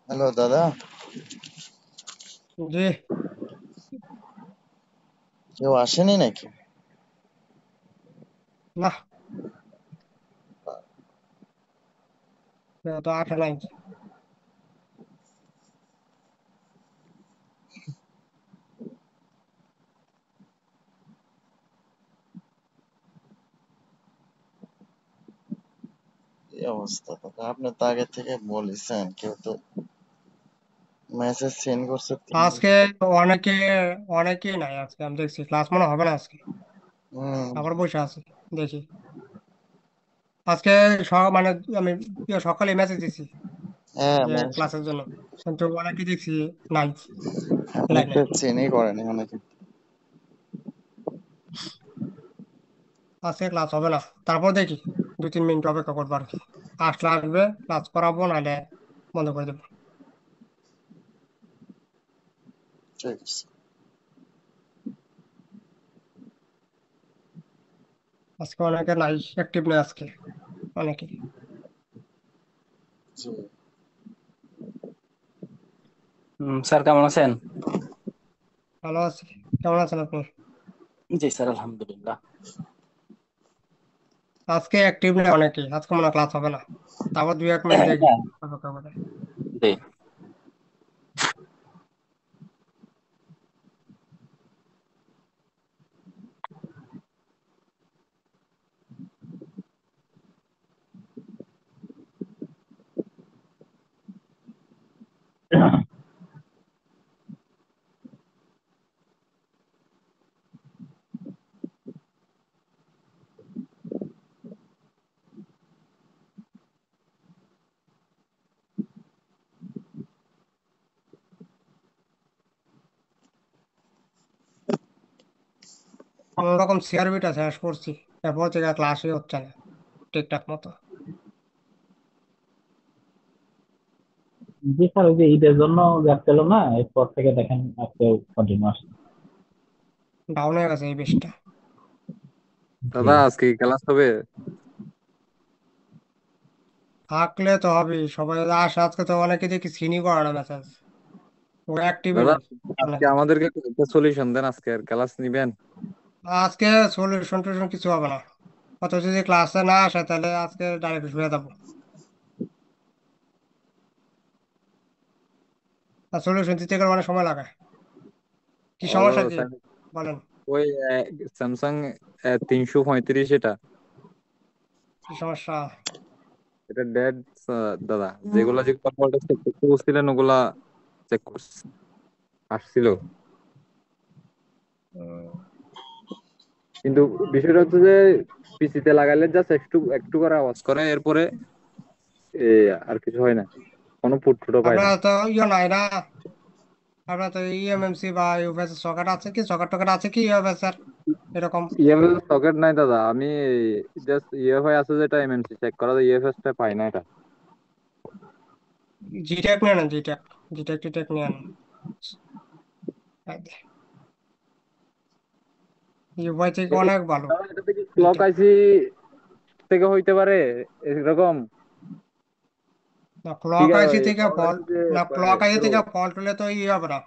Hello দাদা, জি। কেউ আসেনি নাকি? না, তো আসে নাই। এই অবস্থা দাদা, আপনি তো আগে থেকে বলেছেন, কেউ তো মেসেজ সেন্ড করছে আজকে অনেকে অনেকেই নাই। আজকে আমি দেখছি ক্লাস মনে হবে না আজকে। হুম। আবার বসে আছি, দেখি। আজকে মানে আমি সকালে মেসেজ দিছি হ্যাঁ, যে ক্লাসের জন্য, কিন্তু অনেকে দেখছি নাই, লাইনে। অনেকে চেনই করেনি অনেকে। আজকে ক্লাস হবে না, তারপর দেখি 2-3 মিনিট অপেক্ষা করবো আর কি। আসলে আসবে, ক্লাস করাবো, নাহলে বন্ধ করে দেবো। ঠিক আছে। আজকে অনেকে নাই, অ্যাক্টিভ নেই আজকে অনেকে। জি। স্যার কেমন আছেন? ভালো আছি। কেমন আছেন আপনি? জি স্যার, আলহামদুলিল্লাহ। আজকে অ্যাক্টিভ নেই অনেকে, আজকে মনে হয় ক্লাস হবে না। তারপর 2-1 মিনিট দেখি হ্যাঁ, অপেক্ষা করে। জি। কোনোরকম সিআরবিটা শেষ করছি, এরপর থেকে ক্লাসই হচ্ছে না ঠিকঠাক মতো। জি স্যার, ওই যে ঈদের জন্য গ্যাপ ছিল না, এরপর থেকে দেখেন আজকে কন্টিনিউ আসছে। ডাউন হয়ে গেছে এই বেশটা। জি। দাদা আজকে কি ক্লাস হবে? থাকলে তো হবে, সবাই যদি আসে। আজকে তো অনেকে দেখি সিনই করে না মেসেজ, ও অ্যাক্টিভই দাদা নেই আজকে অনেকে। আমাদেরকে একটা সলিউশন দেন, আজকে আর ক্লাস নিবেন? আজকে সলিউশন টলিউশন কিছু হবে না। অত যদি ক্লাসে না আসে তাহলে আজকে ডাইরেক্ট শুয়ে যাবো। আর সলিউশন দিতে গেলে অনেক সময় লাগে। কি হলো সমস্যা কি স্যাম- বলেন? ওই স্যামসাং 335, এটা কি সমস্যা? এটা ডেড দাদা। যেগুলা যেগুলা ফল্ট চেক করতে বলছিলেন ওগুলা চেক করছে, আসছিল। উম, কিন্তু বিষয়টা হচ্ছে যে পিসিতে লাগাইলে জাস্ট একটু একটু করে আওয়াজ করে, এরপরে এ, আর কিছু হয় না, কোনো পুট ফুটো পায় না। আপনার তো ইয়ে নাই না? আপনার তো ইএমএমসি বা ইউপিএস সকেট আছে কি? সকেট টকেট আছে কি ইউপিএস এর এরকম? ইএফএস সকেট নাই দাদা, আমি জাস্ট ইএফআই আছে যেটা এমএমসি চেক করা, ইএফএস টা পাই না এটা। জিটেক নিয়ে নেন, জিটেক। জিটেক টিটেক নিয়ে নেন। ইউপিআই থেকে অনেক ভালো দাদা, এটা থেকে ক্লক জিটেক। আইসি থেকে হইতে পারে এরকম। না, ঠিক ক্লক আছে, আইসি এই থেকে ক্লক ফল্ট। আইসি যে না, ক্লক আইসি পুরো থেকে ফল্ট হলে তো ই হবে না,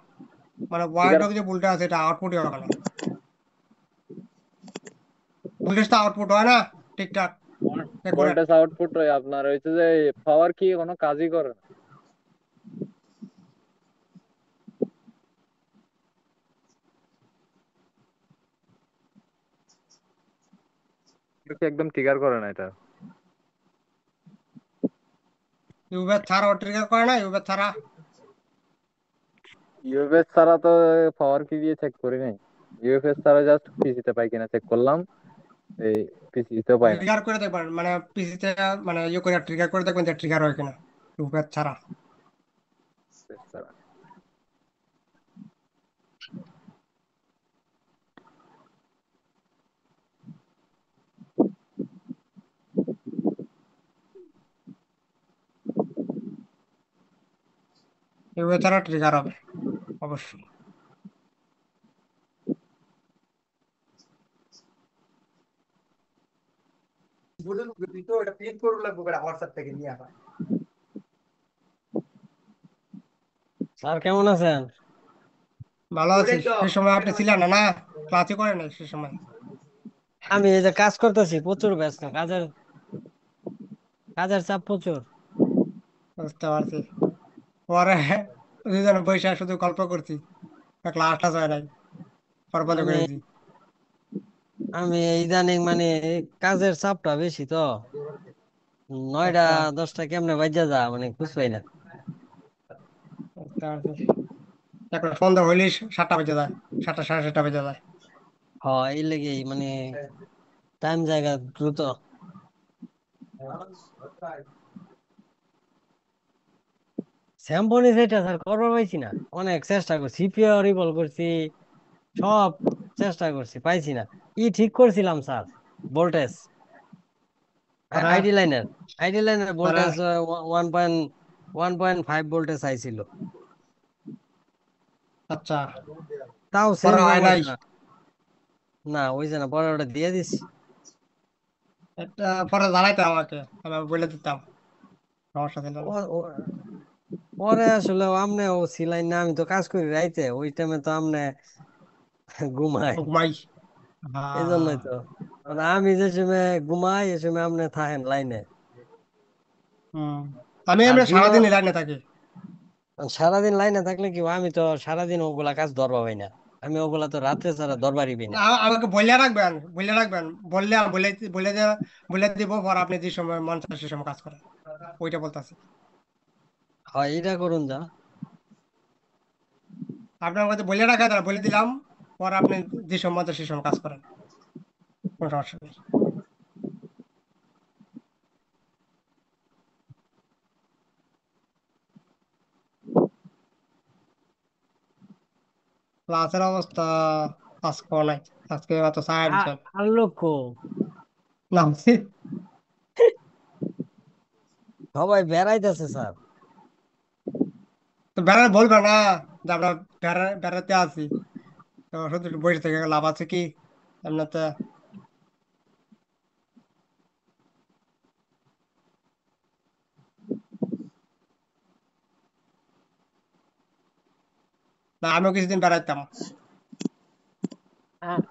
মানে ঠিক ওয়াইড আছে। যে ভুলটা আছে এটা আউটপুটই হবে না। ভুলটেজ তো আউটপুট হয় না ঠিকঠাক একুরেট। ভোল্টেজ আউটপুট আপনার হয়েছে যে পাওয়ার কি কোনো কাজই করে না। এটা কি একদম ট্রিগার করে না এটা? ইউবের ছাড়া ও ট্রিগার করে না, ইউবের ছাড়া ইউএফএস ছাড়া তো পাওয়ার কি দিয়ে চেক করি নাই। ইউএফএস ছাড়া জাস্ট পিসিতে পাই কিনা চেক করলাম, এই পিসিতেও পাই না। ট্রিগার করে দেখবেন, মানে পিসিতে, মানে ইয়ে করে ট্রিগার করে দেখবেন যে ট্রিগার হয় কিনা ইউবের ছাড়া। ইউএফএস ছাড়া। ইউবের ছাড়া ট্রিগার হবে অবশ্যই। স্যার কেমন আছেন? ভালো আছি। সেই সময় আপনি ছিলেন না, না ক্লাসই করেন নাই সেই সময়। আমি এই যে কাজ করতেছি, প্রচুর ব্যস্ত, কাজের চাপ প্রচুর। বুঝতে পারছি। পরে দুজন বৈশা শুধু গল্প করছি, ক্লাসটা হয় নাই, পরে বন্ধ মানে করে দিই। আমি ইদানিং মানে এই কাজের চাপটা বেশি তো, 9টা আচ্ছা, 10টা কেমনে বাজা যা মানে বুঝ পাই না। বুঝতে পারছি। এখন সন্ধ্যা হইলেই 7টা বেজে যায়, 7টা সাড়ে 7টা বেজে যায়। হয় এই লেগেই মানে টাইম জায়গা দ্রুত। স্যাম্পনি যেটা স্যার করবার পাইছি না, অনেক চেষ্টা করছি, সিপিইউ রিভলভ করছি, সব চেষ্টা করছি, পাইছি না। ঠিক করছিলাম স্যার, ভোল্টেজ পরে আইডি লাইনের পরে ভোল্টেজ 1.5 ভোল্টেজ আইছিল, আচ্ছা, তাও সেম পরে হয় নাই। সমস্যা। না ওই যে না, পরে ওটা দিয়ে দিছি। এটা পরে জানাইতে আমাকে, আমি বলে দিতাম, সমস্যা ছিল না। ও- ও- পরে আসলে আমনেও ছিলাই না, আমি তো কাজ করি রাইতে, ওই টাইমে তো আমনে ঘুমাই, ঘুমাই। এই হ্যাঁ। জন্যই তো। মানে আমি যে সময় ঘুমাই এই সময় আপনি থাকেন লাইনে। হম, আমি আর আমরা দিনও সারাদিন লাইনে থাকি। সারাদিন লাইনে থাকলে কি হয়, আমি তো সারাদিন ওগুলা কাজ ধরবা পাই না, আমি ওগুলা তো রাত্রে ছাড়া ধরবারই পাই না। আমাকে বলে রাখবেন, বলে রাখবেন, বললে আমি বলে বলে বলে দিব, পর আপনি যে সময় মন চায় সে সময় কাজ করেন, ওইটা বলতেছি। হয় এটা করুন যা। আপনার মধ্যে বলে রাখা, তারা বলে দিলাম, পর আপনি যে সময় মন চায় সে সময় কাজ করেন, কোনো সমস্যা নেই। ক্লাসের অবস্থা আজকে নাই, আজকে অত সাইড আর লক্ষ্য না। সবাই বেড়াইতেছে স্যার। তো বেড়াতে বলবে না যে আমরা বেড়াতে আছি, তো শুধু একটু বসে থেকে লাভ আছে কি এমনিতে? না, আমিও কিছুদিন বেড়াইতাম। আ-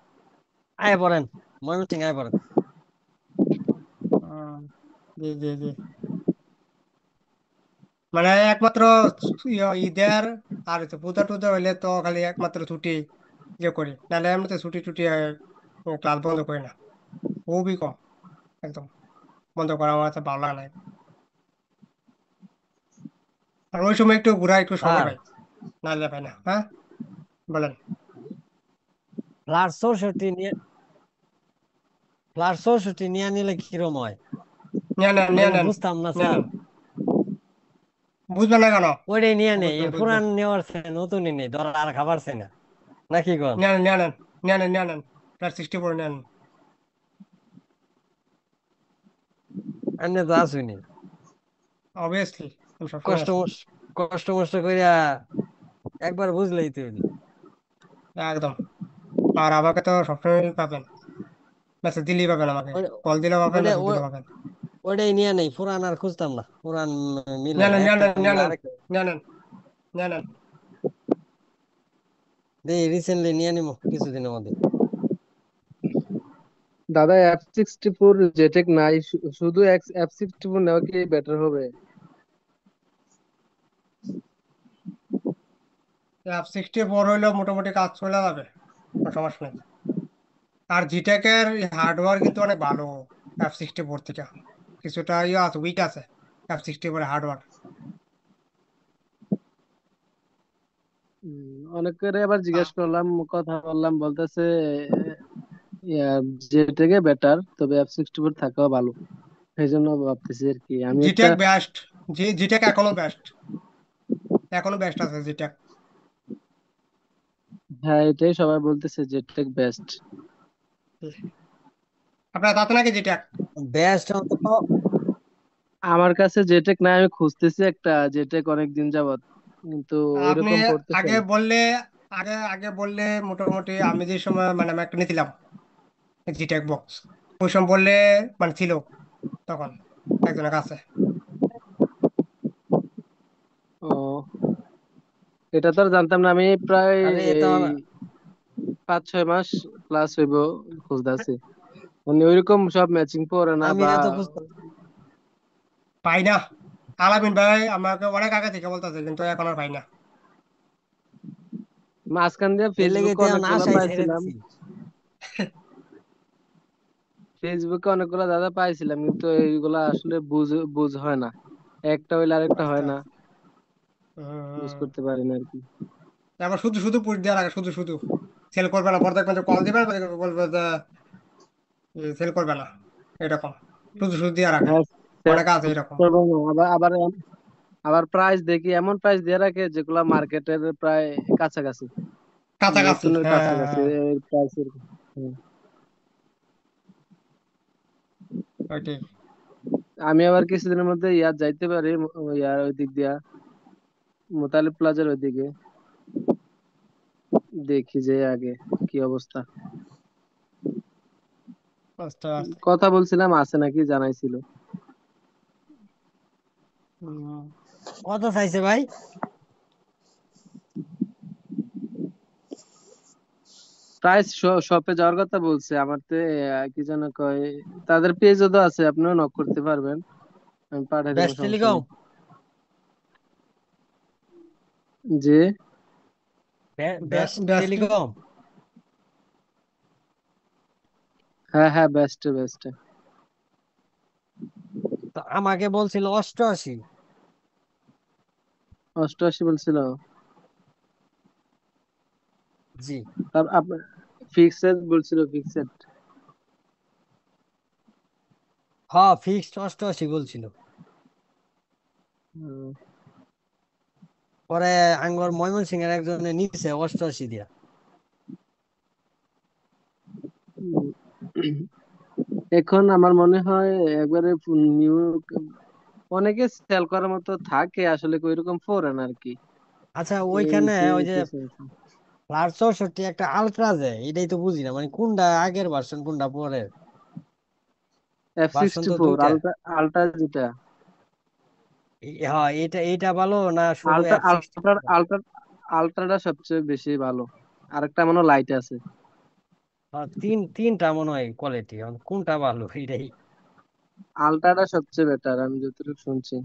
আয় পড়েন, ময়মনসিং আয় পড়েন। হুম, জি জি জি। মানে একমাত্র ঈদের আর হচ্ছে পূজা টুজা হইলে তো খালি একমাত্র ছুটি ইয়ে করি, নাহলে এমনিতে ছুটি টুটি ক্লাস বন্ধ করি না, খুবই কম, একদম বন্ধ করা আমার কাছে ভালো লাগে না। আর ওই সময় একটু ঘুরা একটু সময় স্যার পাই, নাহলে পাই না। হ্যাঁ, বলেন। ফ্লাট 64 নিয়ে, ফ্লাট 64 নিয়ে নিলে কিরম হয়? নিয়ে আমি নেন, বুঝতাম না নিয়ে স্যার। নেন। বুঝবেন না কেন? ওইটাই নিয়ে নেই, বুঝবেন এই বুঝবেন। পুরান নেওয়ার চেয়ে নতুনই নেই, ধর আর খাবার চাই না, নাকি কোন? নিয়ে নেন, নিয়ে নেন, নিয়ে নেন, নিয়ে নেন, +64 নিয়ে নেন। এমনি তো আসুনি, অবভিয়াসলি, আমি সবসময় কষ্ট আছি। মষ্ট কষ্ট মষ্ট করিয়া একবার বুঝলেই তো হইলো। একদম। আর আমাকে তো সবসময় পাবেন, মেসেজ দিলেই পাবেন, আমাকে ওই- কল দিলেও পাবেন, ওইটা মেসেজ দিলেও ওই- পাবেন। ওইটাই নিয়ে নেই, পুরান আর খুঁজতাম না, পুরান মিলে নিয়ে না, নেন, নিয়ে একটা নেন, নিয়ে মিলে নেন, আরেকটা। নিয়ে নেন, নিয়ে নেন। দেই রিসেন্টলি নিয়ে নিবো কিছুদিনের মধ্যে। দাদা F64 জেটেক নাই, শুধু F64 নেওয়া কি বেটার হবে? F64 হইলেও মোটামুটি কাজ চলে যাবে, কোনো সমস্যা নেই। আর জিটেকের হার্ডওয়্যার কিন্তু অনেক ভালো, F64 থেকে কিছুটা ইয়ে আছে, উইক আছে F64 হার্ডওয়্যার। অনেকের আবার জিজ্ঞেস করলাম, কথা বললাম, বলতেছে জেটেকে বেটার, তবে F64 থাকাও ভালো। সেই জন্য ভাবতেছি আর কি আমি একটা। জিটেক বেস্ট, জিটেক এখনো বেস্ট, এখনো বেস্ট আছে জিটেক। হ্যাঁ, এটাই সবাই বলতেছে জেটেক বেস্ট। আপনার তাতে নাকি জিটেক? বেস্ট তো আমার কাছে জেটেক নাই, আমি খুঁজতেছি একটা জেটেক অনেক দিন যাবত, কিন্তু আপনি ওইরকম পড়তেছে আগে না। বললে, আগে বললে মোটামুটি আমি যে সময় মানে আমি একটা নিয়েছিলাম জিটেক বক্স, ওই সময় বললে মানে ছিল তখন একজনের কাছে। ও, এটা তো আর জানতাম না। আমি প্রায় আরে এটা এই 5-6 মাস প্লাস হইব খুঁজতেছি, মানে ওইরকম সব ম্যাচিং পড়ে না আমি বা এত খুঁজতে পাই না। আলামিন ভাই আমাকে অনেক আগে থেকে বলতেছে, কিন্তু এখন আর পাই না। মাঝখান দিয়ে এর লেগে ফেসবুকে তো এখন অনেকগুলো আশাই ছেড়ে পাইছিলাম, দিছি। ফেসবুকে অনেকগুলো দাদা পাইছিলাম, কিন্তু এইগুলা আসলে বুঝ হয় না, একটা হইলে আরেকটা হয় আচ্ছা। না, বুঝ করতে পারি না আর কি। তারপর শুধু শুধু পুশ দেওয়ার আগে শুধু শুধু সেল করবে না, পরে দেখবেন যে কল দিবে, বলবে যে সেল করবে না, এরকম শুধু শুধু দিয়ে রাখে। হ্যাঁ, অনেক আছে এরকম। এবং আবার আবার আবার প্রাইস দেখি, এমন প্রাইস দিয়ে রাখে যেগুলা মার্কেটের প্রায় কাছাকাছি, কাছাকাছি, নতুনের কাছাকাছি হ্যাঁ, প্রাইসের। ওইটাই। আমি আবার কিছুদিনের মধ্যে ইয়ার যাইতে পারি, ইয়ার ওই দিক দিয়া, মোতালেব প্লাজার ওই দিকে, দেখি যে আগে কি অবস্থা। আচ্ছা আচ্ছা। কথা বলছিলাম, আছে নাকি জানাইছিল। কত চাইছে ভাই? প্রাইস শপে যাওয়ার কথা বলছে আমার তে, কি যেন কয়, তাদের পেজও তো আছে, আপনিও নক করতে পারবেন, আমি পাঠিয়ে দেবো, বেস্ট সমস্যা টেলিকম? নেই। যে বেস্ট ব্যস্ত। টেলিকম? হ্যাঁ হ্যাঁ, বেস্ট বেস্ট। তো আমাকে বলছিল 88। 88 বলছিল। জি। তার আপনার ফিক্সড বলছিল, ফিক্সড। হ্যাঁ, ফিক্সড 88 বলছিল। পরে আঙ্গর ময়মনসিং এর একজনে নিচে 88 দিয়া। এখন আমার মনে হয় একবারে নিউ, অনেকে সেল করার মতো থাকে আসলে, ওইরকম ফোরেন আর কি। আচ্ছা, এই ওইখানে ওই যে কিছু ফ্লার 64 একটা আলট্রা যে, এটাই তো বুঝি না, মানে কোনটা আগের ভার্সন কোনটা পরের এফ ভার্সন? সিক্সটি তো ফোর দুইটা। আলট্রা, আলট্রা যেটা, হ্যাঁ, এইটা ভালো না শুধু আলট্রা F60? আলট্রা আলট্রা আলট্রাটা সবচেয়ে বেশি ভালো, আরেকটা মনে লাইট আছে। হ্যাঁ, তিনটা মনে হয় কোয়ালিটি, কোনটা ভালো এটাই। আলট্রাটা সবচেয়ে বেটার আমি যতটুকু শুনছি,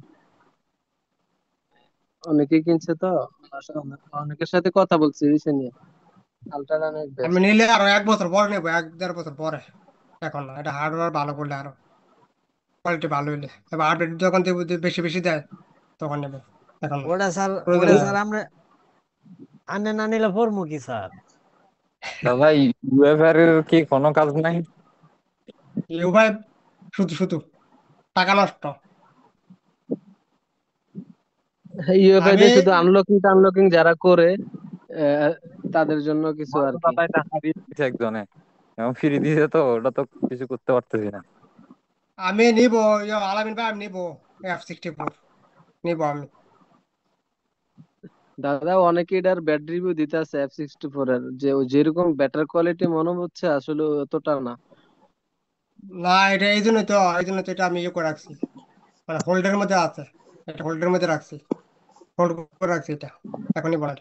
অনেকেই কিনছে তো, অনেকের সাথে কথা বলছি বিষয় নিয়ে, আলট্রাটা অনেক আমি বেস্ট। নিলে আরো 1 বছর পরে নেবো, 1-1.5 বছর পরে। এখন না, এটা হার্ডওয়্যার ভালো করলে আরো কোয়ালিটি ভালো হইলে, এবার আপডেট যখন বেশি বেশি দেয় তখন নেবে। এখন না, ওটা স্যার, প্রয়োজন ওটা নেই। স্যার আমরা আনে না নিলে পড়বো কি স্যার? দাদা ইউএফআর এর কি কোনো কাজ নাই? এই ভাই শুধু শুধু টাকা নষ্ট। ইউএফআই আমি তে শুধু আনলকিং টানলকিং যারা করে, আহ, তাদের জন্য কিছু আমার আর তো কি। দাদাই টাকা দিয়ে দিচ্ছে একজনে, এবং ফ্রি দিয়েছে, তো ওটা তো কিছু করতে পারতেছি না। আমি নিব, আলামিন ভাই আমি নিব, F64 নিব আমি। দাদা অনেকে এটার ব্যাড রিভিউ দিতে আছে F64 এর, যে ও যেরকম বেটার কোয়ালিটি মনে হচ্ছে আসলে অতটা না। না, এটা এই জন্য তো এটা আমি ইয়ে করে রাখছি, মানে হোল্ডের মধ্যে আছে, এটা হোল্ডের মধ্যে রাখছি, হোল্ড করে রাখছি এটা, এখনই বলা।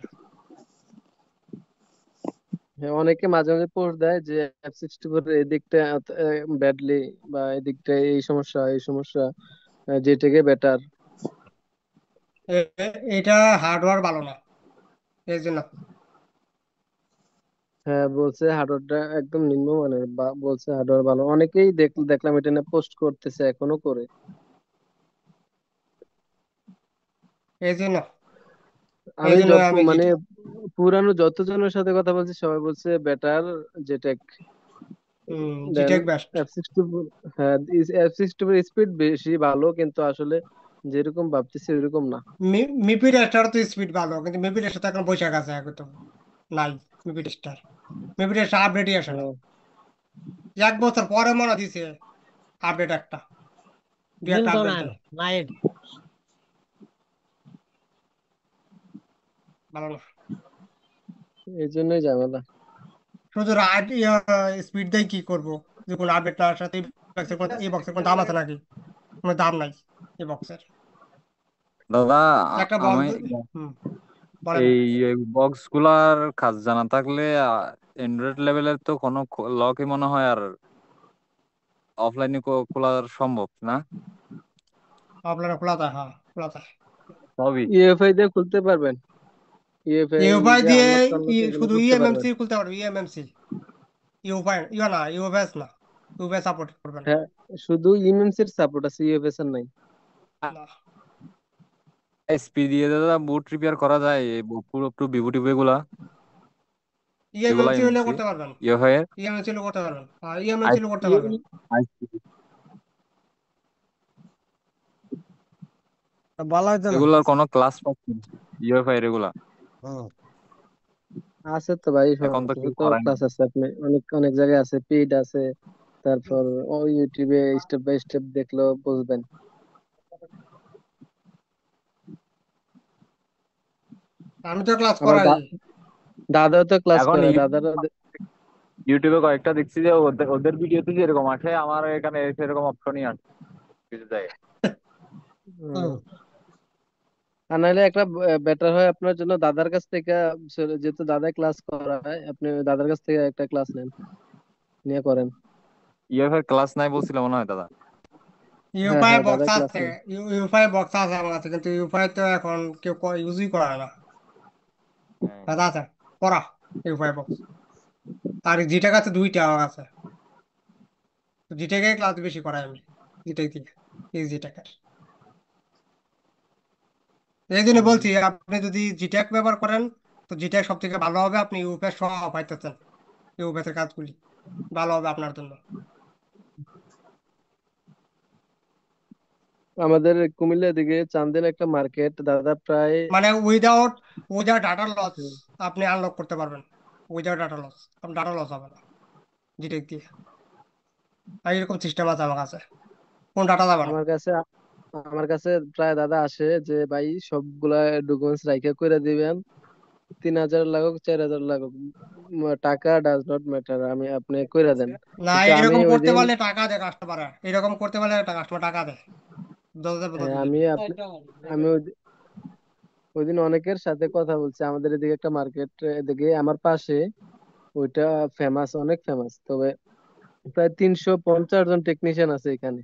হ্যাঁ, অনেকে মাঝে মাঝে পোস্ট দেয় যে F64 এর এদিকটা ব্যাডলি, বা এদিকটা এই সমস্যা এই সমস্যা, যেটাকে বেটার। এটা হার্ডওয়্যার ভালো না, এই জন্য। হ্যাঁ, বলছে হার্ডওয়্যারটা একদম নিম্নমানের, বা বলছে হার্ডওয়্যার ভালো, অনেকেই দেখলাম এটা নিয়ে পোস্ট করতেছে, এখনো করে। এই জন্য এই আমি জন্য আমি মানে যেটা। পুরানো যতজনের সাথে কথা বলছি সবাই বলছে বেটার জেটেক দেন জিটেক বেস্ট। F64। হ্যাঁ, F64 স্পিড বেশি ভালো, কিন্তু আসলে যেরকম ভাবতেছি ওইরকম না। মিপি রেস্টার তো স্পিড ভালো, কিন্তু মিপি রেস্টার তো এখন বৈশাখ আছে, এখন তো নাই। মিপি রেস্টার, মিপি রেস্টার আপডেটই আসে না। হ্যাঁ, 1 বছর পরে মনে দিছে আপডেট একটা, দুই একটা আপডেট লিঙ্কন দেয়, নাইট। ভালো না। এই জন্যই ঝামেলা। শুধু রাইট স্পিড দিয়ে কি করবো, যে কোনো আপডেট না আসার সাথে এই বক্সের কোনো দাম আছে নাকি? কোনো দাম নাই এই বক্সের। দাদা একটা আমি বক্স। হুম। বলেন। এই বক্স গুলার কাজ জানা থাকলে অ্যান্ড্রয়েড লেভেলের তো কোনো লকই মনে হয় আর অফলাইনে খোলা সম্ভব না আপনারা খোলা যায়, হ্যাঁ খোলা যায়। সবই। ইউএফআই দিয়ে খুলতে পারবেন, ইউএফআই ইউপাই যে দিয়ে আনলক টানলক এগুলো শুধু করতে পারবেন। ইএমএমসি খুলতে পারবে, ইএমএমসি। ইউপাই ইউ না, ইউএস না, ইউএস সাপোর্ট করবে না। হ্যাঁ, শুধু ইএমএমসির সাপোর্ট আছে, ইউএফএস এর নাই। না, এসপি দিয়ে দাদা বুট রিপেয়ার করা যায় এই পুরো পুরো বিভু টিভু এগুলা এগুলা ইএমএমসি হলে এমএমসি করতে পারবেন, ইউএফআই এর ইএমএমসি হলে করতে পারবেন, আর ইএমএমসি হলে করতে আইসি পারবেন। আইসি ভালো হইতো না। এগুলার কোনো ক্লাস পাচ্ছি ইউএফআই এর এগুলা হুম। আছে তো ভাই, এখন তো সমস্যা কেউ তো করায় না। ক্লাস আছে, আপনি অনেক অনেক জায়গায় আছে, পেইড আছে, তারপর ইউটিউবে স্টেপ বাই স্টেপ দেখলেও বুঝবেন। আমি তো ক্লাস আমার করাই। দাদাও তো ক্লাস এখন করে, দাদারা ইউটিউবে কয়েকটা দেখছি যে ওদের ওদের ভিডিওতে যেরকম আসে আমার এখানে সেরকম অপশনই আছে কিছু জায়গায়। হুম। আর নাহলে একটা বেটার হয় আপনার জন্য, দাদার কাছ থেকে, যেহেতু দাদা ক্লাস করায়, আপনি দাদার কাছ থেকে একটা ক্লাস নেন, নিয়ে করেন। ইউএফআই ক্লাস নাই বলছিল মনে হয় দাদা। হ্যাঁ ইউপাই হ্যাঁ, বক্স দাদার ক্লাস আছে, নেন। ইউপাই বক্স আছে আমার কাছে, কিন্তু ইউপাই তো এখন কেউ ইউজই করে না। দাদা আছে করা ইউপাই বক্স। আর জিটেক আছে দুইটা আমার কাছে, জিটেকে ক্লাস বেশি করাই আমি, জিটেক দিয়ে, এই জিটেকের। এই জন্য বলছি, আপনি যদি জিটেক ব্যবহার করেন তো জিটেক সব থেকে ভালো হবে। আপনি ইউপে সব পাইতেছেন, ইউপের কাজগুলি ভালো হবে আপনার জন্য। আমাদের কুমিল্লা দিকে চান্দেল একটা মার্কেট দাদা, প্রায় মানে উইদাউট উইদাউট ডাটা লস আপনি আনলক করতে পারবেন। উইদাউট ডাটা লস, আপনার ডাটা লস হবে না জিটেক দিয়ে। আর এরকম সিস্টেম আছে আমার কাছে, কোন ডাটা যাবে না। আমার কাছে আমার কাছে প্রায় দাদা আসে যে ভাই সবগুলা ডকুমেন্টস রাইখা করে দিবেন, 3,000 লাগুক 4,000 লাগুক, টাকা ডাজ নট ম্যাটার, আমি আপনি কইরা দেন। না, কিন্তু আমি এরকম ওই করতে দিন, পারলে টাকা দেয় কাস্টমার, এরকম করতে পারলে কাস্টমার টাকা দেয় 10,000 হ্যাঁ, 15,000 আমি আমি ওই দিন অনেকের সাথে কথা বলছি, আমাদের এদিকে একটা মার্কেট এদিকে আমার পাশে, ওইটা ফেমাস, অনেক ফেমাস, তবে প্রায় 350 জন টেকনিশিয়ান আছে এখানে,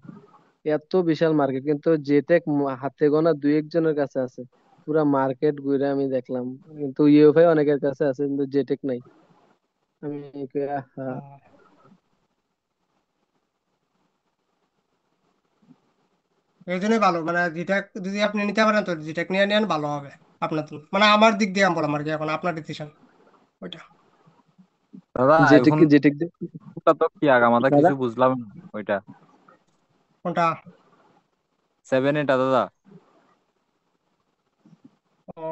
এত বিশাল মার্কেট, কিন্তু যেটেক হাতে গোনা দুই একজনের কাছে আছে। পুরা মার্কেট ঘুরে আমি দেখলাম, কিন্তু ইউএফআই অনেকের কাছে আছে, কিন্তু জেটেক নাই। আমি কই, আহা। এই জন্যই ভালো, মানে জিটেক যদি আপনি নিতে পারেন তো জিটেক নিয়ে নেন, ভালো হবে আপনার জন্য। মানে আমার দিক দিয়ে আমি বললাম আর কি, এখন আপনার ডিসিশন ওইটা। দাদা জেটেক এখন কি জেটেক ওটা তো কি আগামাথা দাদা, কিছু বুঝলাম না ওইটা কোনটা? 7 এটা দাদা ও,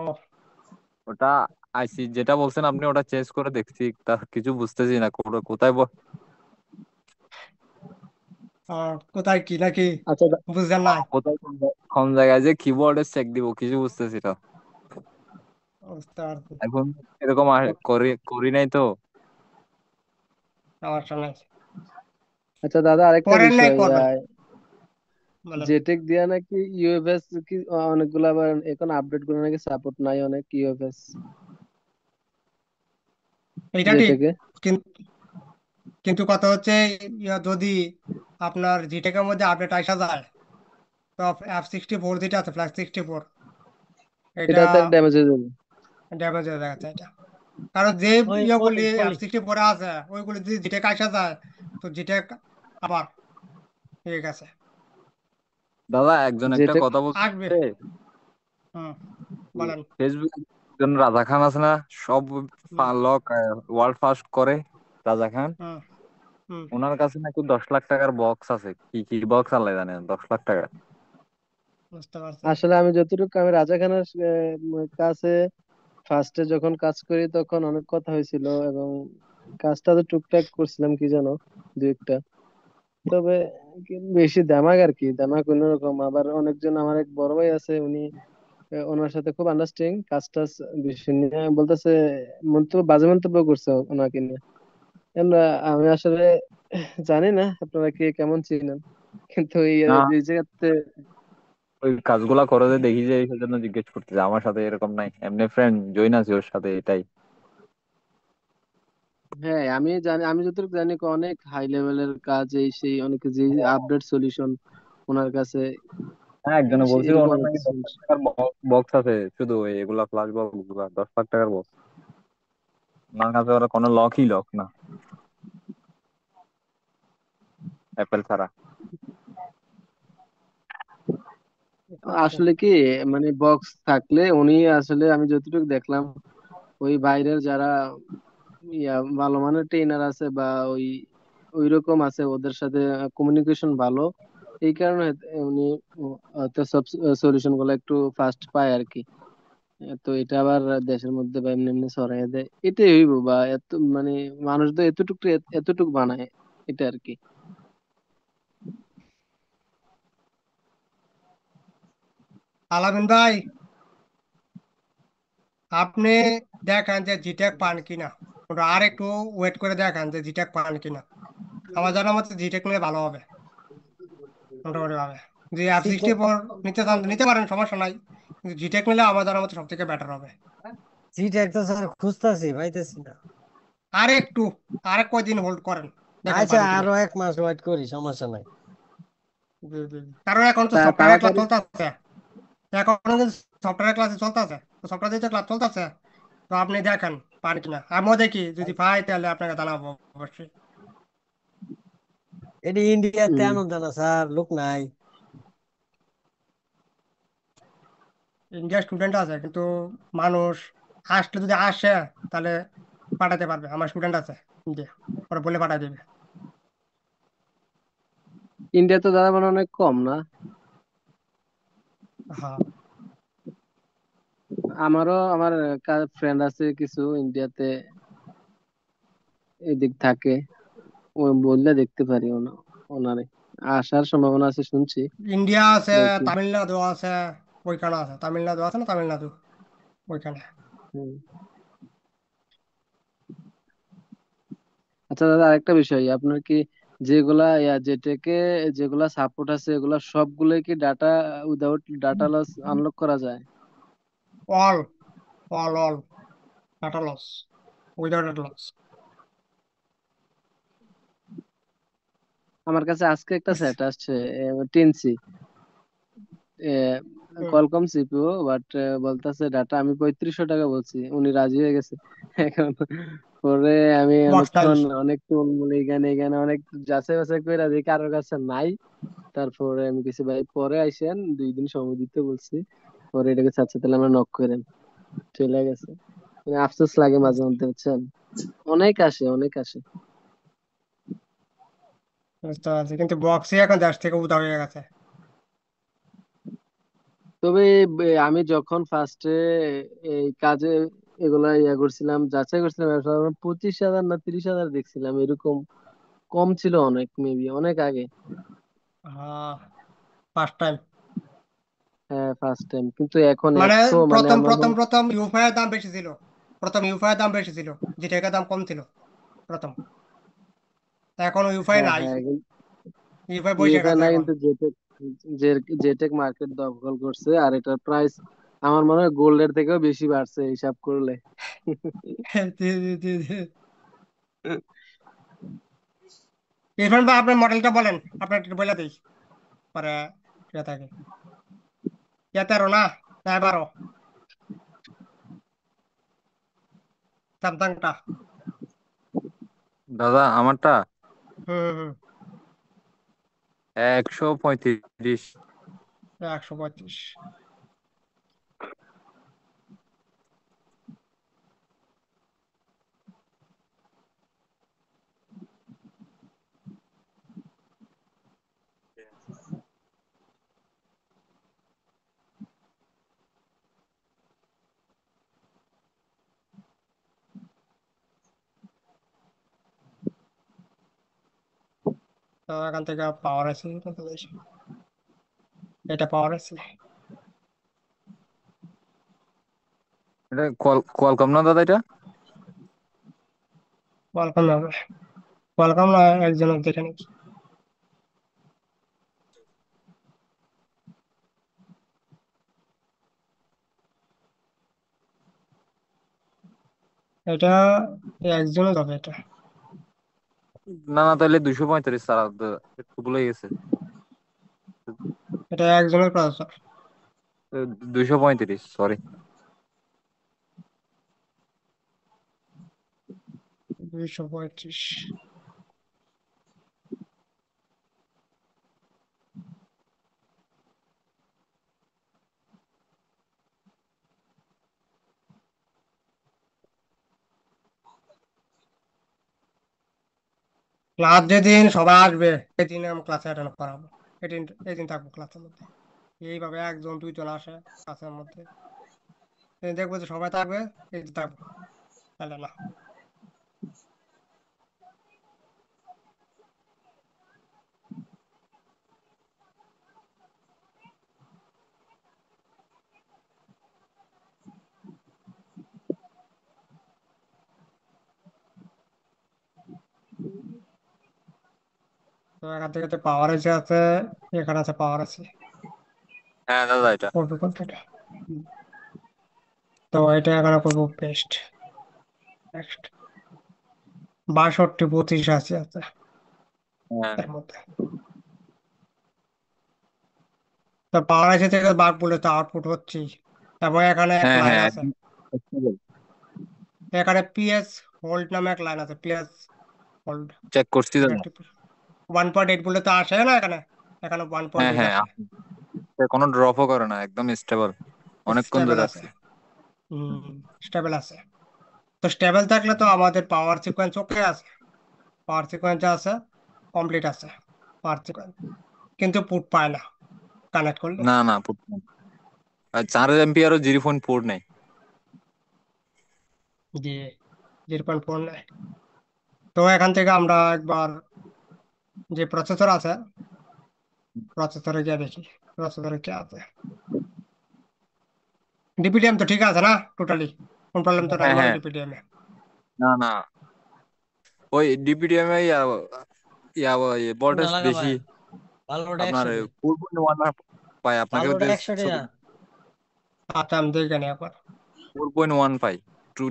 ওটা আইসি যেটা বলছেন আপনি ওটা চেঞ্জ করে দেখছি তা কিছু বুঝতেছি না কোথায় কোথায় কি নাকি আচ্ছা বুঝলেন না? কোথায় কোন জায়গায় যে কিবোর্ডে চেক দিব কিছু বুঝতেছি না বুঝতে পারছি, এখন এরকম করি করি নাই তো। আমার সামনে আচ্ছা দাদা, আরেকটা করেন নাই, বিষয়, করবেন বলেন। জেটেক দিয়া নাকি ইউএফএস কি অনেকগুলো, আবার এখন আপডেট গুলো নাকি সাপোর্ট নাই অনেক ইউএফএস এইটা ঠিক, জেটেকে। কিন্তু কিন্তু কথা হচ্ছে, যদি আপনার জিটেকের মধ্যে আপডেট আসা যায় তো F64 যেটা আছে, Flash64, এটা এটাতে ড্যামেজ হয়ে যাবে। ড্যামেজ হয়ে যাচ্ছে এটা। কারণ যে ওই ওই ইয়েগুলি ওই F64 আছে ওইগুলি যদি জিটেক আসা যায় তো জিটেক আবার ঠিক আছে, দাদা একজন একটা জেটেক কথা আসবে। বলছে হুম, বলেন। ফেসবুক একজন রাজা খান আছে না সব হুম লক ওয়ার্ল্ড ফার্স্ট করে রাজা খান হুম হুম ওনার কাছে নাকি 10 লাখ টাকার বক্স আছে কি কি বক্স আল্লাহ জানেন 10 লাখ টাকা। বুঝতে পারছি। আসলে আমি যতটুকু, আমি রাজা খানের কাছে ফার্স্টে যখন কাজ করি তখন অনেক কথা হয়েছিল, এবং কাজটা তো টুকটাক করছিলাম কি জানো, দু একটা, তবে বেশি দামাক আর কি, দামাক অন্যরকম। আবার অনেকজন, আমার এক বড় ভাই আছে, উনি ওনার সাথে খুব আন্ডারস্ট্যান্ডিং, কাজ টাজ বিষয় নিয়ে বলতেছে, মন্তব্য, বাজে মন্তব্য করছে ওনাকে নিয়ে। And, আমি আসলে জানি না আপনারা কে কেমন চিনেন, কিন্তু এই না যে জায়গাতে ওই কাজগুলা করে যে দেখি যে এই জন্য জিজ্ঞেস করতেছে, আমার সাথে এরকম নাই, এমনি ফ্রেন্ড জয়েন আছে ওর সাথে, এটাই। হ্যাঁ, আমি জানি, আমি যতটুকু জানি অনেক হাই লেভেলের কাজ, এই সেই অনেক যে আপডেট সলিউশন ওনার কাছে, হ্যাঁ, একজনে বলছিল এরকম ওনার অনেক নাকি কিছু 10 লাখ টাকার বক্স আছে, শুধু এগুলা ফ্লাশ বক্স গুলা 10 লাখ টাকার বক্স। ওনার কাছে ওরা কোনো লকই লক না, অ্যাপেল ছাড়া। আচ্ছা, আসলে কি, মানে বক্স থাকলে উনি আসলে, আমি যতটুকু দেখলাম, ওই বাইরের যারা ভালো মানের ট্রেনার আছে বা ওই ওই রকম আছে, ওদের সাথে কমিউনিকেশন ভালো, এই কারণে উনি হয়তো সব সলিউশন গুলো একটু ফাস্ট পায় আর কি। তো এটা আবার দেশের মধ্যে বা এমনি এমনি ছড়াই দেয়, এটাই হইব, বা এত মানে মানুষ তো এতটুকু এতটুকু বানায়, এটা আর কি। আলামিন ভাই, আপনি দেখান যে জিটেক পান কিনা, ওটা আর একটু ওয়েট করে দেখান যে জিটেক পান কিনা। আমার জানার মতে জিটেক নিলে ভালো হবে মোটামুটি ভাবে। যে F64 নিতে চান নিতে পারেন, সমস্যা নাই, কিন্তু জিটেক নিলে আমার জানার মতে সব থেকে বেটার হবে। সিট একটা স্যার খুঁজতেছি, পাইতেছি না। আর একটু, আর কয়দিন হোল্ড করেন, দেখেন আচ্ছা, পান কিনা। আরো 1 মাস ওয়েট করি, সমস্যা নাই। জি, জি, জি। কারণ এখন তো সফটওয়্যার ক্লাস তাড়াতাড়ি। চলতেছে, এখনো কিন্তু সফটওয়্যার ক্লাসে চলতেছে, তো সফটওয়্যার যেহেতু ক্লাস চলতেছে, তো আপনি দেখেন পান কিনা। আমিও দেখি, যদি পাই তাহলে আপনাকে জানাবো অবশ্যই। এটি ইন্ডিয়াতে হম। আনন্দ না স্যার, লোক নাই। ইন্ডিয়ার স্টুডেন্ট আছে, কিন্তু মানুষ আসলে যদি আসে তাহলে পাঠাতে পারবে। আমার স্টুডেন্ট আছে ইন্ডিয়া, ওরা বলে পাঠাই দেবে। ইন্ডিয়াতে দাদা মানে অনেক কম না? হ্যাঁ, আমারও আমার ফ্রেন্ড আছে কিছু ইন্ডিয়াতে, এদিক থাকে, ও বললে দেখতে পারি ওনারে আসার সম্ভাবনা আছে শুনছি। ইন্ডিয়া আছে, দেখি। তামিলনাড়ু আছে, ওইখানে আছে, তামিলনাড়ু আছে না, তামিলনাড়ু ওইখানে। হুম। আচ্ছা দাদা, আরেকটা বিষয়, আপনার কি যেগুলা জেটেকে যেগুলা সাপোর্ট আছে, এগুলা সবগুলোই কি data without data loss unlock করা যায়? All all data loss, without data loss. আমার কাছে আজকে একটা সেট আসছে, 10C, কলকম সিপিইউ, বাট বলতেছে ডাটা, আমি 3500 টাকা বলছি, উনি রাজি হয়ে গেছে। এখন পরে আমি বক্স নাই। অনেকক্ষণ অনেক বলে এখানে এখানে অনেক যাচাই বাছাই করে দেখি কারোর কাছে নাই। তারপরে আমি কিছু ভাই পরে আইসেন 2 দিন সময় দিতে বলছি, পরে এটাকে চাচ্ছে তাহলে আমরা নক করেন, চলে গেছে। মানে আফসোস লাগে মাঝে মধ্যে, বুঝছেন, অনেক আসে অনেক আসে। বুঝতে পারছি, কিন্তু বক্সই এখন দেশ থেকে উধাও হয়ে গেছে। তবে আমি যখন ফার্স্টে এই কাজে এগুলা করছিলাম, যাচাই করছিলাম, 25,000 না 30,000 দেখছিলাম, এরকম কম ছিল অনেক, মেবি অনেক আগে। হ্যাঁ, ফার্স্ট টাইম। হ্যাঁ, ফার্স্ট টাইম, কিন্তু এখন মানে এত, মানে প্রথম আমার প্রথম প্রথম ইউফাইয়ের দাম বেশি ছিল, প্রথম ইউফাইয়ের দাম বেশি ছিল, জিটেকের দাম কম ছিল প্রথম। তা এখন ইউফাই হ্যাঁ নাই, হ্যাঁ, ইউফাই বসে ইউফাই গেছে নাই, এখন। কিন্তু জেটেক মার্কেট দখল করছে, আর এটার প্রাইস আমার মনে হয় গোল্ডের থেকেও বেশি বাড়ছে হিসাব করলে। জি, জি, জি, জি। ইরফান ভাই, আপনার মডেলটা বলেন, আপনার একটু বলে দিই পরে। ইয়ে থাকে, ইয়ে 13 না, না 12, স্যামসাংটা। দাদা আমারটা হুম, হুম, 135। 135। তো এখান থেকে পাওয়ার আছে, এটা পাওয়ার আছে। এটা কোয়ালকম না দাদা এটা? ওয়েলকাম না, ওয়েলকাম না, একজন দেখে নিচ্ছি। এটা একজনে যাবে এটা। না না, তাহলে 235 স্যার, একটু ভুলে গেছে। এটা একজনের প্রসেসর। 235, সরি। 235। ক্লাস যেদিন সবাই আসবে সেদিন আমি ক্লাসে অ্যাটেন্ড করাবো। এদিন এদিন থাকবো ক্লাসের মধ্যে। এইভাবে একজন দুইজন আসে ক্লাসের মধ্যে, সেদিন দেখবো যে সবাই থাকবে, এই যে থাকবো, তাহলে না। তো এখান থেকে পাওয়ার এসে আছে, এখানে আছে পাওয়ার আছে। হ্যাঁ দাদা, এটা করবে কোনটা এটা? তো এটা এখানে করবো পেস্ট। নেক্সট 62 32 আছে হ্যাঁ এর মধ্যে। তো পাওয়ার এসে থেকে বাঘ বলে তো আউটপুট হচ্ছে, এবং এখানে এক হ্যাঁ লাইন হ্যাঁ, আছে। এখানে পিএস হোল্ড নামে এক লাইন আছে, পিএস হোল্ড। চেক করছি এটা দাদা। 1.8 বলে তো আসে না এখানে, এখানে ওয়ান পয়েন্ট হ্যাঁ এইট হ্যাঁ, আসে। কোনো ড্রপও করে না, একদম স্টেবল। অনেকক্ষণ স্টেবল ধরে আছে। আছে। স্টেবল আছে। তো স্টেবল থাকলে তো আমাদের পাওয়ার সিকোয়েন্স ওকে আছে, পাওয়ার সিকোয়েন্স আছে, কমপ্লিট আছে পাওয়ার সিকোয়েন্স, কিন্তু পুট পায় না কানেক্ট করলে। না না, আর 4 এম্পিয়ারও 0.4 নেই। জি, 0.4 নেয়। তো এখান থেকে আমরা একবার যে প্রসেসর আছে, প্রসেসরে গিয়ে দেখি প্রসেসরে কি আছে। ডিপিডিএম তো ঠিক আছে না? টোটালি কোন প্রবলেম তো নাই হ্যাঁ মানে হ্যাঁ, ডিপিডিএম এ? না না, ওই ডিপিডিএম এ কোনটা ভোল্টেজ লাগা বেশি। ভাই? ভালোটা আপনার 100 4.1 পাই, আপনাকে ভালোটা ওদের 100 ছবি আচ্ছা আমি দেখে নিই একবার। 4.1 পাই।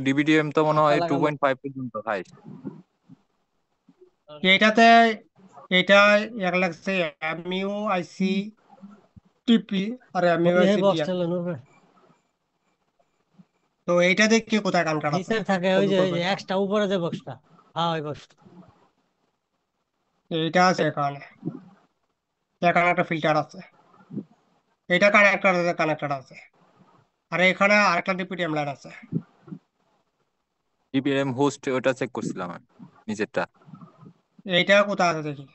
ডিবিডিএম তো মনে একটা হয় লাগাম। 2.5 পর্যন্ত হাই। এইটাতে এইটা এক লাগছে এমইউ আইসি টিপি আর এমইউ ওই হে আইসি বক্সটা ডিআর। লন উপরে তো এইটা দেখি কোথায় কানেক্টেড আছে, নিচে থাকে, ওই কপি যে ওই করবে যে এটা। এক্সট্রা উপরে যে বক্সটা, হ্যাঁ ওই বক্সটা। এইটা আছে এখানে, এখানে একটা ফিল্টার আছে, এটা কানেক্টেড আছে। আর এখানে আরেকটা ডিপিডিএম লাইন আছে। ডিবিডিএম হোস্ট ওটা চেক করছিলাম আমি, নিচেরটা। এইটা কোথায় আছে দেখি।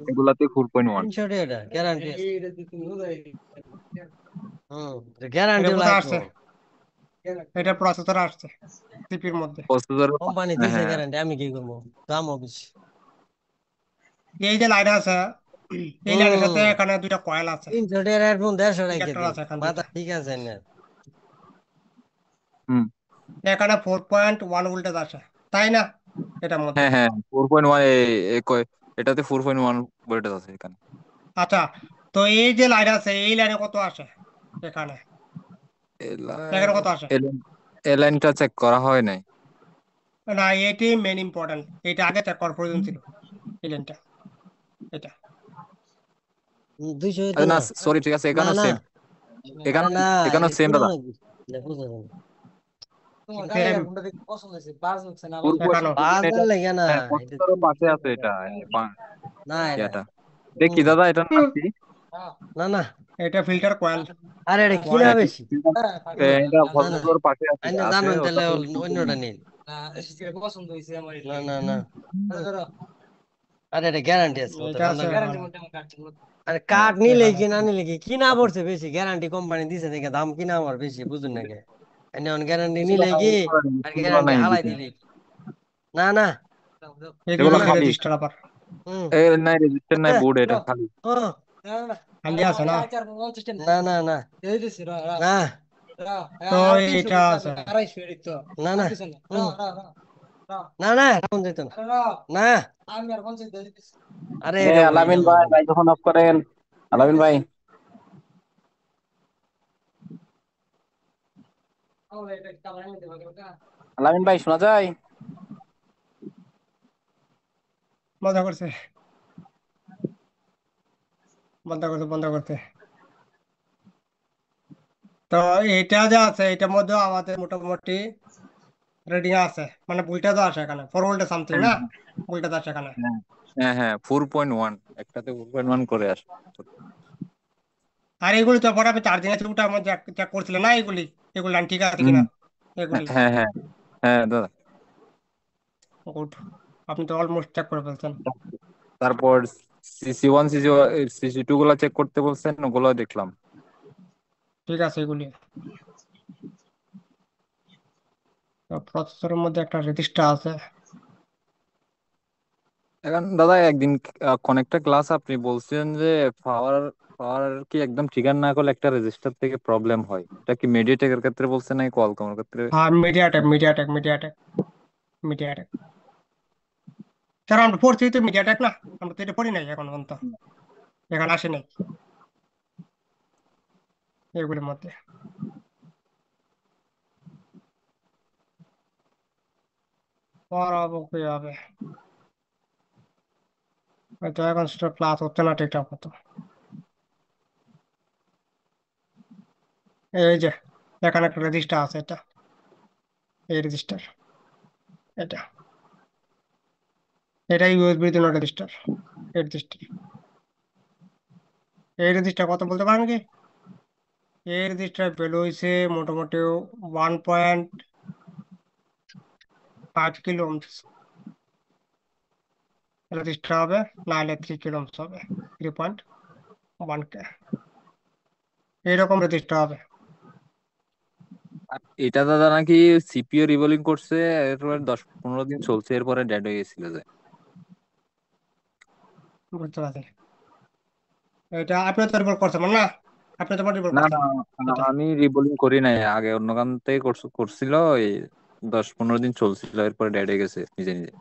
এগুলাতে 4.1। 300 এটা গ্যারান্টি আছে। এটা গ্যারান্টি কোথায় লাগবো। আসছে? এটা প্রসেসরে আসছে, সিপির মধ্যে। প্রসেসর। কোম্পানি হ্যাঁ দিছে হ্যাঁ গ্যারান্টি, আমি কি করবো? দামও বেশি। এই যে লাইন আছে, এই লাইনের সাথে হুম, এখানে দুইটা কয়েল আছে, 300 টাকার হেডফোন 150 রেখে ইন্ডাক্টর দিন, আছে এখানে মাথা দুইটা। ঠিক আছে না? হুম, এখানে 4.1 ভোল্টেজ আছে, তাই না? এটার মধ্যে। হ্যাঁ হ্যাঁ, 4.1। এটাতে 4.1 ভোল্টেজ আছে এখানে। আচ্ছা, তো এই যে লাইন আছে এই লাইনে কত আসে এখানে? এখানে কত আসে? এলাইনটা চেক করা হয় নাই। না, এটি মেন ইম্পর্টেন্ট, এটা আগে চেক করার প্রয়োজন ছিল, এই লাইনটা, এটা। 200 হইতো আরে না, না? সরি, ঠিক আছে, না এখানেও না, সেম। আরে এখানেও না, এখানেও এটা সেম দাদা। পুরানো কি? এটা বুঝা যায় না। সেম এখানেও। বাজার লাগে না, হ্যাঁ, এটা প্রসেসরের পাশে আছে এটা, না এটা। ইয়াটা। দেখি দাদা, এটার নাম কি? না না, এটা ফিল্টার কয়েল আরে এটা কিনা ওয়ান। বেশি। এটা না না, প্রসেসরের পাশে আছে আপনি আছে জানুন তাহলে ওটাতে। অন্যটা নিন। না না না, আরে এটা গ্যারান্টি আছে, অত এটা আছে ঠান্ডা এখানে। আরে হ্যাঁ, কাঠ নিলে এখানে কি না আছে। নিলে কি, কিনা পড়ছে বেশি, গ্যারান্টি কোম্পানি দিছে দেখে দাম কিনা আমার বেশি, বুঝুন নাকি? এমন গ্যারান্টি নিলে কি আর এগুলো গ্যারান্টি নাই হালাই এদিকে। দিলে কি? না না না এগুলো এগুলো কি না। খালি। রেজিস্টার আবার? হুম। নাই রেজিস্টার, নাই বোর্ড, এটা খালি। ও, খালি আছে না? না না না না তো এটা আছে। না না, হুম। না না, ফোন যেত না। না, আরে এটা আলামিন অরিজিনাল ভাই, না। মাইক্রোফোন অফ করেন। আলামিন ভাই। আলামিন ভাই শোনা যায়? মজা করছে, বন্ধ করতে। তো এটা যা আছে এটার মধ্যে আমাদের মোটামুটি রেডিং আছে, মানে বইটা তো আসে এখানে 4 ভোল্টে সামথিং হ্যাঁ না, বইটা তো আসে এখানে। হ্যাঁ হ্যাঁ হ্যাঁ 4.1 একটাতে 4.1 করে আসে। আর এগুলি তো পরে আমি চার্জিং আছে ওটা আমার চেক করছিলাম না, এগুলি এগুলি লাইন ঠিক আছে হুম কিনা এগুলি। হ্যাঁ হ্যাঁ হ্যাঁ দাদা। গুড, আপনি তো অলমোস্ট চেক করে ফেলছেন। তারপর সিসি 1 সিসি 2 গুলা চেক করতে বলছেন, ওগুলো দেখলাম। ঠিক আছে এগুলি। প্রসেসরের মধ্যে একটা রেজিস্টার আছে। এখন দাদা একদিন কোন একটা ক্লাস আপনি বলছেন যে পাওয়ার পাওয়ার কি একদম ট্রিগার না করলে একটা রেজিস্টার থেকে প্রবলেম হয়, এটা কি মিডিয়াটেকের ক্ষেত্রে বলছেন নাকি কোয়ালকমের ক্ষেত্রে? হ্যাঁ, মিডিয়াটেক। স্যার আমরা পড়ছি তো মিডিয়াটেক না, আমরা তো এটা পড়ি নাই এখন পর্যন্ত, এখানে আসে নাই এগুলির মধ্যে। পড়াবো কিভাবে, হয়তো এখন সেটা ক্লাস হচ্ছে না ঠিকঠাক মতো। এই যে এখানে একটা রেজিস্টার আছে, এটা এই রেজিস্টার, এটা এটা ইউএসবির জন্য রেজিস্টার। এই রেজিস্টার, এই রেজিস্টার কত বলতে পারেন কি? এই রেজিস্টার ভ্যালু হয়েছে মোটামুটি 1.5 কিলো রেজিস্টার হবে, নাহলে 3 কিলো হবে, 3.1K এইরকম রেজিস্টার হবে। আর এটা দাদা নাকি সিপিইউ রিবোলিং করছে, এরপর 10-15 দিন চলছে, এরপরে ডেড হয়ে গেছিল যে। বুঝতে পারছি, এটা আপনি তো রিপোর্ট করছেন না, আপনি তো রিপোর্ট না না করছেন এটা। আমি রিবোলিং করি নাই, আগে অন্য কান থেকে করছিল, এই 10-15 দিন চলছিল, এরপরে ডেড হয়ে গেছে নিজে নিজে।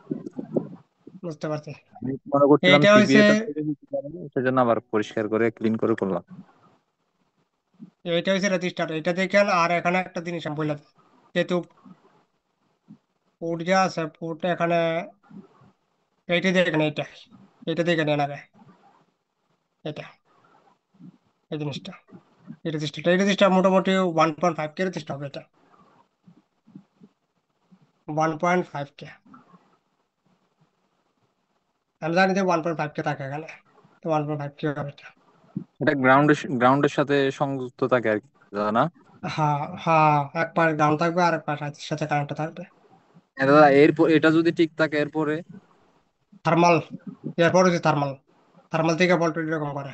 বুঝতে পারছি, আমি মনে করছিলাম এইটা হয়েছে, সিপিইউটা থেকে দিতে পারে, সেজন্য আবার পরিষ্কার করে ক্লিন করে করলাম। এইটা হয়েছে রেজিস্টার, এটা দেখেন। আর এখানে একটা জিনিস আমি বললাম, যেহেতু পোর্ট যা আছে পোর্ট এখানে, এইটা দেখেন, এটা দেখে নেন আগে, এটা এই জিনিসটা, এই রেজিস্টার মোটামুটি 1.5K রেজিস্টার হবে, এটা 1.5K। আমি জানি যে 1.5K থাকে এখানে, তো 1.5K হবে এটা। এটা গ্রাউন্ডের সাথে সংযুক্ত থাকে আর কি দাদা না? হ্যাঁ হ্যাঁ, এক পাশ ডাউন থাকবে আর এক পাশ সাথে কারেন্টটা থাকবে। হ্যাঁ দাদা, এরপর এটা যদি ঠিক থাকে এরপরে? থার্মাল, এরপর হচ্ছে থার্মাল, থার্মাল থেকে ভোল্টেজ এরকম করে,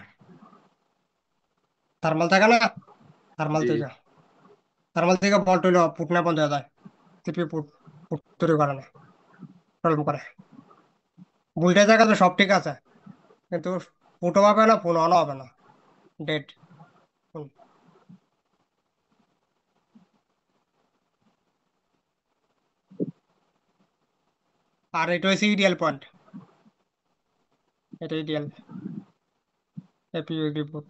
থার্মাল থাকে না, থার্মাল জি। থেকে থার্মাল থেকে ভোল্ট হইলো পুট না বন্ধ হয়ে যায়, সিপি পুট পুট তৈরি করে না, প্রবলেম করে। ভোল্টেজ জায়গা তো সব ঠিক আছে, কিন্তু ফুটও হবে না, ফোন অনও হবে না, ডেড। আর এটা হচ্ছে ইডিয়াল পয়েন্ট, এটা ইডিয়াল এপিইউডি পুট,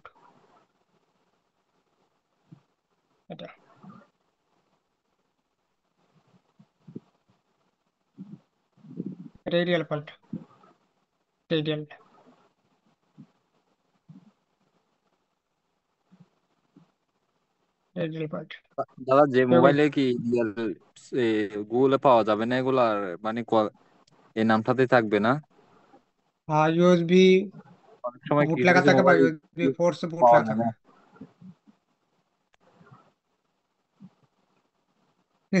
এটা এটা ইডিয়াল পয়েন্ট, এটা ইডিয়াল, ইডিয়াল পয়েন্ট। দাদা যে মোবাইলে কি গুগলে পাওয়া যাবে না এগুলা, মানে এই নামটাতে থাকবে না? ইউএসবি অনেক সময় বুট কিছু লেখা কিছু থাকে বা মোবাইল ইউএসবি ফোর্স বুট পাওয়া লেখা যায় থাকে। না।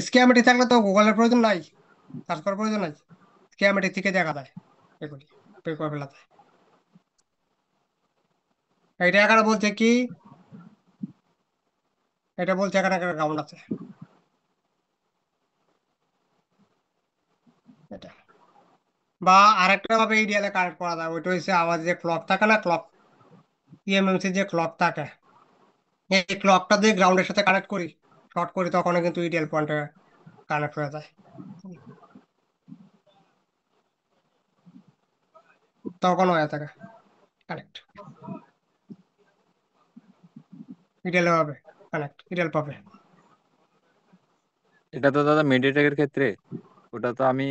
স্ক্যামেটি থাকলে তো গুগলের প্রয়োজন নাই, সার্চ করার প্রয়োজন নাই, স্ক্যামেটি থেকে দেখা যায় এগুলি, পে করে ফেলা যায়। এটা এখানে বলছে কি, এটা বলছে এখানে একটা গ্রাউন্ড আছে, এটা। বা আরেকটা ভাবে ইডিয়ালে কানেক্ট করা যায়, ওইটা হচ্ছে আমাদের যে ক্লক থাকে না, ক্লক ইএমএমসি যে ক্লক থাকে, এই ক্লকটা দিয়ে গ্রাউন্ডের সাথে কানেক্ট করি, শর্ট করি, তখন কিন্তু ইডিয়াল পয়েন্টে কানেক্ট হয়ে যায়, তখন হয়ে থাকে কানেক্ট, ইডিয়াল হবে কানেক্ট, ইডিয়াল পাবে। এটা তো দাদা মিডিয়াটেকের ক্ষেত্রে, ওটা তো আমি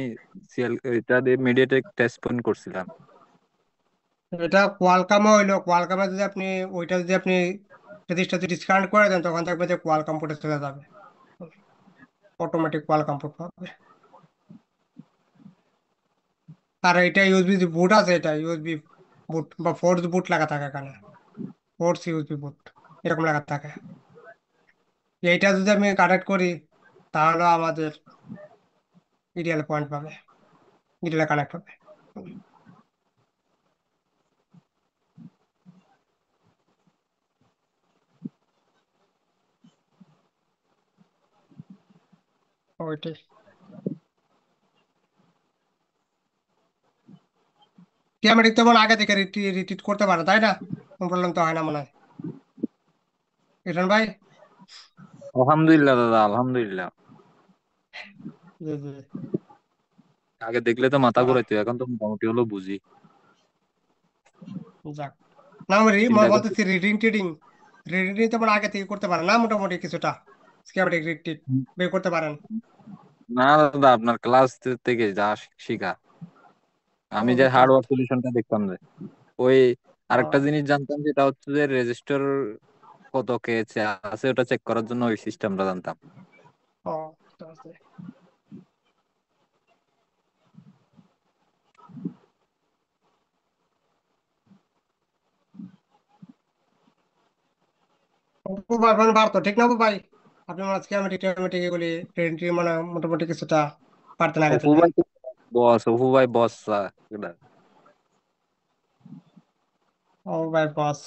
এটা দিয়ে মিডিয়াটেক টেস্ট পয়েন্ট করছিলাম। এটা কোয়ালকামও হইলো, কোয়ালকামে যদি আপনি ওইটা যদি আপনি রেজিস্টার যদি ডিসকানেক্ট করে দেন তখন দেখবেন যে কোয়ালকাম পোর্টে চলে যাবে, অটোমেটিক কোয়ালকাম পোর্ট পাবে। আর এটা ইউএসবি যে বুট আছে, এটা ইউএসবি বুট বা ফোর্স বুট লাগা থাকে এখানে, ফোর্স ইউএসবি বুট এরকম লাগা থাকে। এইটা যদি আমি কানেক্ট করি তাহলে আমাদের ইডিএল পয়েন্ট পাবে, ইডিএল কানেক্ট হবে। ওইটাই টিয়ামেটিক তেমন আগে থেকে রিটিট করতে পারে তাই না, কোনো প্রবলেম তো হয় না মনে হয়। ইরফান ভাই। আলহামদুলিল্লাহ দাদা, আলহামদুলিল্লাহ। জি জি। আগে দেখলে তো মাথা আহ, ঘুরাইতো, এখন তো মোটামুটি হলো বুঝি। যাক। না আমি চিন্তা করতে বলতেছি রিডিং টিডিং, রিডিং তেমন আগে থেকে করতে পারে না মোটামুটি কিছুটা স্কিমাটিক রিটিট বের করতে পারেন। না দাদা, আপনার ক্লাস থেকে যা শিখা, আমি যে ওইটাই। হার্ডওয়্যার সলিউশনটা দেখতাম যে ওই আরেকটা ও জিনিস জানতাম, যেটা হচ্ছে যে রেজিস্টার কত কে আছে ওটা চেক করার জন্য ওই সিস্টেমটা জানতাম। ও ঠিক আছে। অপু ভাই মানে পারতো ঠিক না অপু ভাই? আপনি মানে স্কিমাটিক টিয়ামেটিক এগুলি রিডিং মানে মোটামুটি কিছুটা পারতেন আগে অপু থেকে। ভাই বস, অপু ভাই বস। ও ভাই বস।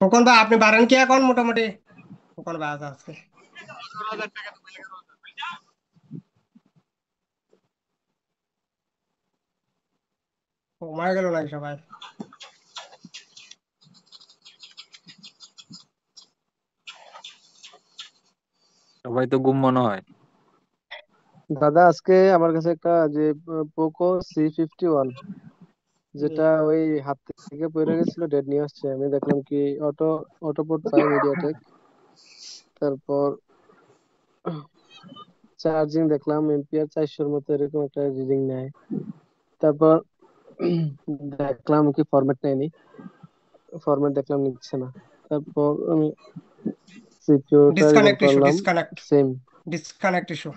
খোকন ভাই আপনি পারেন কি এখন মোটামুটি? খোকন ভাই আছে আজকে ঘুমায় গেল নাকি সবাই? সবাই তো গুম মনে হয়। দাদা আজকে আমার কাছে একটা যে পোকো C51, জি। যেটা ওই হাত থেকে পড়ে গেছিল, ডেড নিয়ে আসছে। আমি দেখলাম কি অটো অটোপোর্ট 5 মিডিয়াটেক, তারপর চার্জিং দেখলাম এম্পিয়ার 400-র মতো এরকম একটা রিডিং নেয়। তারপর দেখলাম কি ফরম্যাট নেয়নি, ফরম্যাট দেখলাম নিচ্ছে না। তারপর আমি সিকিউরিটা রিকল ডিসকানেক্ট ইস্যু, করলাম, ডিসকানেক্ট, সেম। ডিসকানেক্ট ইস্যু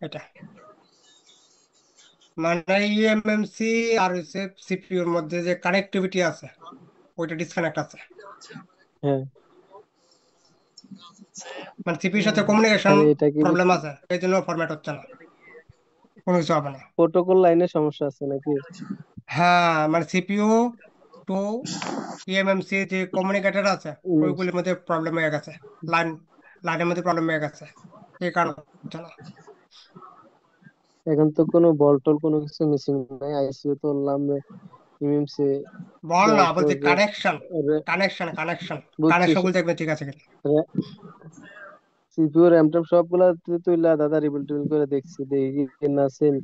এটা, মানে ইএমএমসি আর হচ্ছে সিপিইউর মধ্যে যে কানেক্টিভিটি আছে ওইটা ডিসকানেক্ট আছে, হ্যাঁ। মানে সিপিইউর সাথে কমিউনিকেশন তাহলে এটা কি প্রবলেম আছে, এই জন্য ফরম্যাট হচ্ছে না, কোনো কিছু হবে না। প্রোটোকল লাইনে সমস্যা আছে নাকি? হ্যাঁ মানে সিপিইউ টু ইএমএমসি যে কমিউনিকেটর আছে উম, ওইগুলির মধ্যে প্রবলেম হয়ে গেছে, লাইন লাইনের মধ্যে প্রবলেম হয়ে গেছে, এই কারণে হচ্ছে না। এখন তো কোনো বলটল কোনো কিছু মিসিং নাই, আইসিইউ তো বললাম এমএমসি। বল না, তারপর বলছি কানেকশন, কানেকশন কানেকশন, বুঝছি। কানেকশন বলতে দেখবেন ঠিক আছে কিনা। সিপিইউ র্যাম ট্যাম সবগুলা তুইলা দাদা রিবিল টিবিল করে দেখছি, দেখি কি না সেম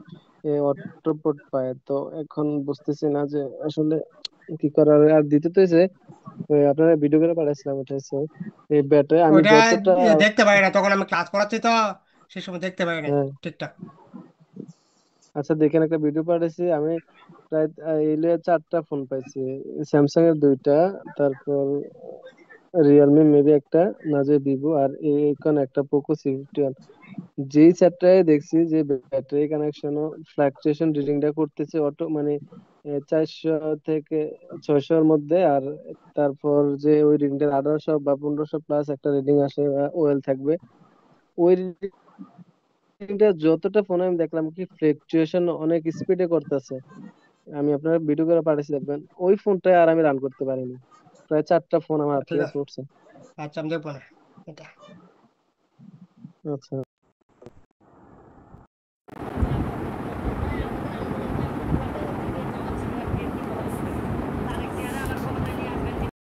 অটোপোর্ট পায়। তো এখন বুঝতেছি না যে আসলে কি করার। আর দ্বিতীয়ত হচ্ছে আপনারা ভিডিও করে পাঠাইছিলাম, এটা হচ্ছে এই ব্যাটারি আমি ওইটা যতটা। দেখতে পাই না, তখন আমি ক্লাস করাচ্ছি তো সেই সময় দেখতে পাই না হ্যাঁ, ঠিকঠাক। আচ্ছা দেখেন, একটা ভিডিও পাঠাইছি আমি। প্রায় এলে 4টা ফোন পাইছি, স্যামসাং এর 2টা, তারপর রিয়েলমি মেবি একটা, না যে ভিভো, আর এইকন একটা পোকো C51। যেই 4টায় দেখছি যে ব্যাটারি কানেকশন ও ফ্লাকচুয়েশন রিডিংটা করতেছে অটো, মানে 400 থেকে 600-র মধ্যে। আর তারপর যে ওই রিডিংটা 1800 বা 1500 প্লাস একটা রিডিং আসে, ওয়েল থাকবে। ওই রিডিংটা যতটা ফোনে আমি দেখলাম কি ফ্লাকচুয়েশন অনেক স্পিডে করতেছে। আমি আপনার ভিডিও করে পাঠিয়েছি, দেখবেন ওই ফোনটায় আর আমি রান করতে পারিনি। প্রায় 4টা ফোন আমার হাত ঠিক থেকে আছে, ছুটছে। আচ্ছা আমি দেখবো না এটা। আচ্ছা।